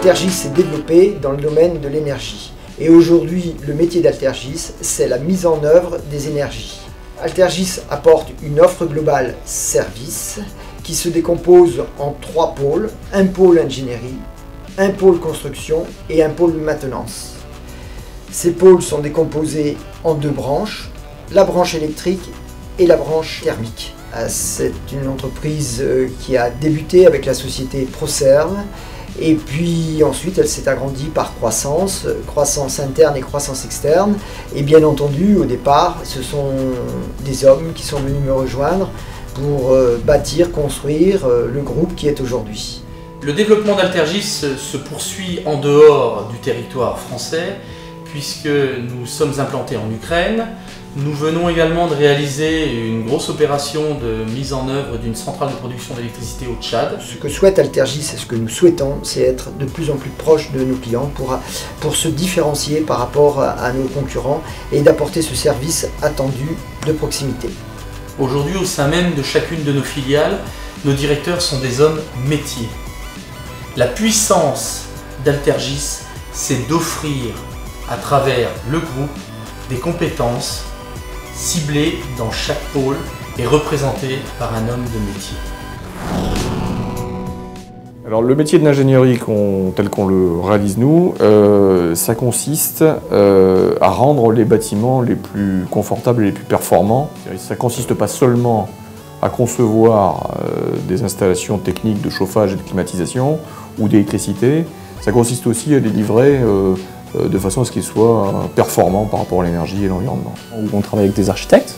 Altergis s'est développé dans le domaine de l'énergie. Et aujourd'hui, le métier d'Altergis, c'est la mise en œuvre des énergies. Altergis apporte une offre globale service qui se décompose en 3 pôles, un pôle ingénierie, un pôle construction et un pôle maintenance. Ces pôles sont décomposés en 2 branches, la branche électrique et la branche thermique. C'est une entreprise qui a débuté avec la société Proserve et puis ensuite elle s'est agrandie par croissance interne et croissance externe. Et bien entendu, au départ, ce sont des hommes qui sont venus me rejoindre pour bâtir, construire le groupe qui est aujourd'hui. Le développement d'Altergis se poursuit en dehors du territoire français puisque nous sommes implantés en Ukraine. Nous venons également de réaliser une grosse opération de mise en œuvre d'une centrale de production d'électricité au Tchad. Ce que souhaite Altergis et ce que nous souhaitons, c'est être de plus en plus proche de nos clients pour se différencier par rapport à nos concurrents et d'apporter ce service attendu de proximité. Aujourd'hui, au sein même de chacune de nos filiales, nos directeurs sont des hommes métiers. La puissance d'Altergis, c'est d'offrir à travers le groupe des compétences ciblées dans chaque pôle et représentées par un homme de métier. Alors le métier de l'ingénierie tel qu'on le réalise nous, ça consiste à rendre les bâtiments les plus confortables et les plus performants. Ça ne consiste pas seulement à concevoir des installations techniques de chauffage et de climatisation ou d'électricité, ça consiste aussi à les livrer de façon à ce qu'ils soient performants par rapport à l'énergie et l'environnement. On travaille avec des architectes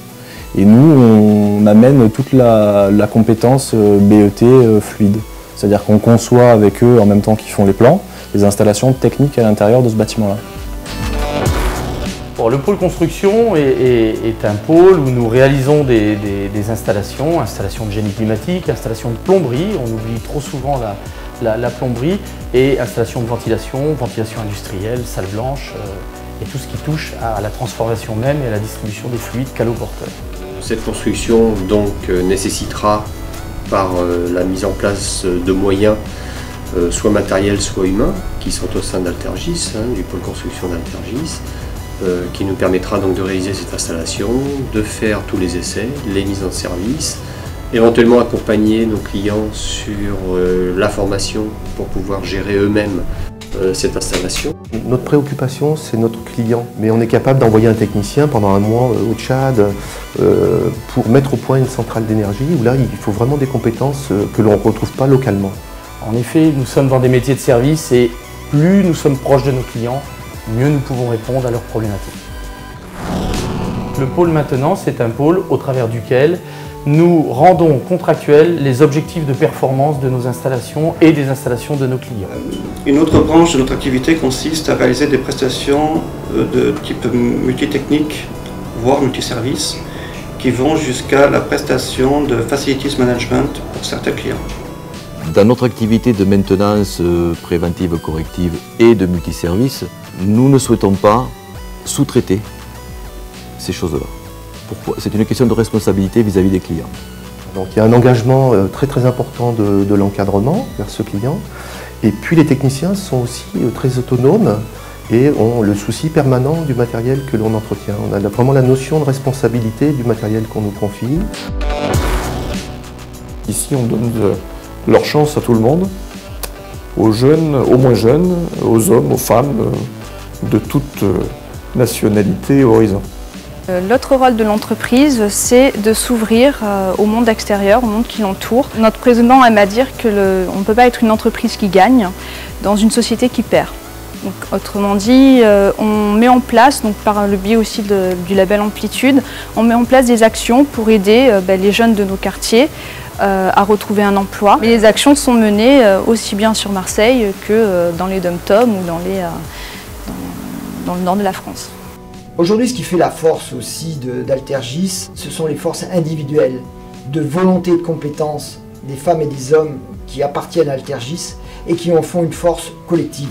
et nous on amène toute la compétence BET fluide. C'est-à-dire qu'on conçoit avec eux en même temps qu'ils font les plans, les installations techniques à l'intérieur de ce bâtiment-là. Le pôle construction est un pôle où nous réalisons des installations de génie climatique, installations de plomberie, on oublie trop souvent la plomberie, et installations de ventilation industrielle, salle blanche, et tout ce qui touche à la transformation même et à la distribution des fluides caloporteurs. Cette construction donc nécessitera par la mise en place de moyens, soit matériels, soit humains, qui sont au sein d'Altergis, du pôle construction d'Altergis, qui nous permettra donc de réaliser cette installation, de faire tous les essais, les mises en service, éventuellement accompagner nos clients sur la formation pour pouvoir gérer eux-mêmes cette installation. Notre préoccupation, c'est notre client, mais on est capable d'envoyer un technicien pendant un mois au Tchad pour mettre au point une centrale d'énergie où là, il faut vraiment des compétences que l'on ne retrouve pas localement. En effet, nous sommes dans des métiers de service et plus nous sommes proches de nos clients, mieux nous pouvons répondre à leurs problématiques. Le pôle maintenance est un pôle au travers duquel nous rendons contractuels les objectifs de performance de nos installations et des installations de nos clients. Une autre branche de notre activité consiste à réaliser des prestations de type multitechnique, voire multiservice, qui vont jusqu'à la prestation de facilities management pour certains clients. Dans notre activité de maintenance préventive, corrective et de multiservice, nous ne souhaitons pas sous-traiter ces choses-là. Pourquoi ? C'est une question de responsabilité vis-à-vis des clients. Donc il y a un engagement très important de l'encadrement vers ce client. Et puis les techniciens sont aussi très autonomes et ont le souci permanent du matériel que l'on entretient. On a vraiment la notion de responsabilité du matériel qu'on nous confie. Ici on donne leur chance à tout le monde, aux jeunes, aux moins jeunes, aux hommes, aux femmes, de toute nationalité et horizon. L'autre rôle de l'entreprise, c'est de s'ouvrir au monde extérieur, au monde qui l'entoure. Notre président aime à dire qu'on ne peut pas être une entreprise qui gagne dans une société qui perd. Donc, autrement dit, on met en place, donc par le biais aussi du label Amplitude, on met en place des actions pour aider les jeunes de nos quartiers à retrouver un emploi. Et les actions sont menées aussi bien sur Marseille que dans les dom-toms ou dans le nord de la France. Aujourd'hui, ce qui fait la force aussi d'Altergis, ce sont les forces individuelles, de volonté et de compétences des femmes et des hommes qui appartiennent à Altergis et qui en font une force collective.